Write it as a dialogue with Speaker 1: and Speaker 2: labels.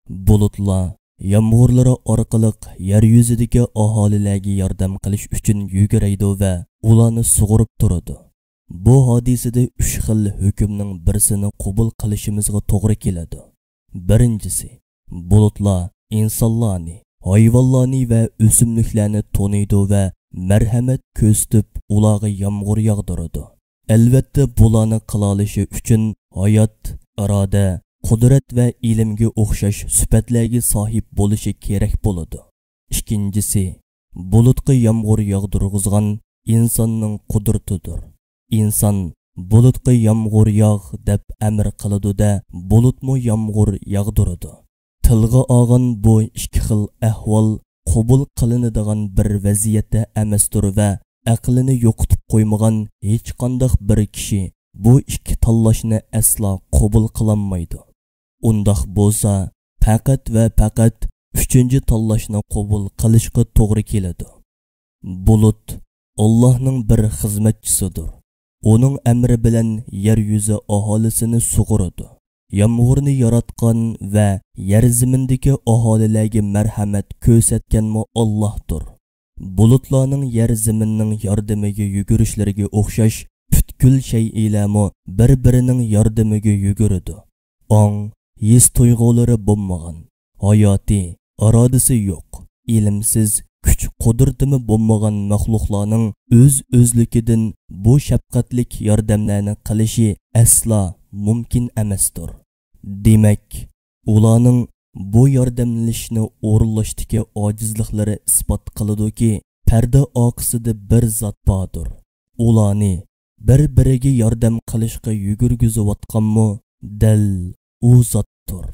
Speaker 1: bulutlar yomg'irlari orqali yer yuzidagi aholilarga yordam qilish uchun yuguraydi va ularni sug'urib turadi. Bu hodisada 3 xil hukmning birisini qabul qilishimizga to'g'ri keladi. Birinchisi, bulutlar insonlarni, hayvonlarni va o'simliklarni to'niydi va marhamat ko'rsatib ularga yomg'ir yog'diradi. Albatta bularni qila olishi uchun hayot, iroda, qudrat va ilmga o'xshash sifatlarga sahib bo'lishi kerak bo'ladi. Ikkinchisi, bulutga yomg'ir yog'dirg'izgan insonning qudratidir. İnsan bulutga yomg'ir yog' deb amr qiladi-da, bulutmo yomg'ir yog'diradi. Tilga olgan bu ikki xil ahvol qabul qilinadigan bir vaziyatda emasdir va aqlini yo'qotib qo'ymagan hech qanday bir kishi bu ikki tanlashni aslo qabul qilolmaydi. Undaq bo'lsa, faqat va faqat uchinchi tanlashni qabul qilishga to'g'ri keladi. Bulut Allohning bir xizmatchisidir. Onun emri bilen yeryüzü ahalisini sug'uradi. Yomg'irni yaratgan va yer zimindagi aholilarga marhamat ko'rsatganmi Allohdir. Bulutlarning yer ziminning yordamiga yugurishlariga o'xshash butkul shay'ilami bir-birining yordamiga yuguradi. Ong, his tuyg'ulari bo'lmagan, hayoti, irodasi yo'q, ilmsiz, kuch qudratimi bo'lmagan maxluqlarning o'z-o'zligidan bu shafqatlik yordamlarni qilishi asla mumkin emasdir. Demak, ularning bu yordamlashni o'rinlashdagi ojizliklari isbot qiladi-ki, parda oqisida bir zot bordir. Ularni bir-biriga yordam qilishga yugurgizayotganmi, dal u zotdir.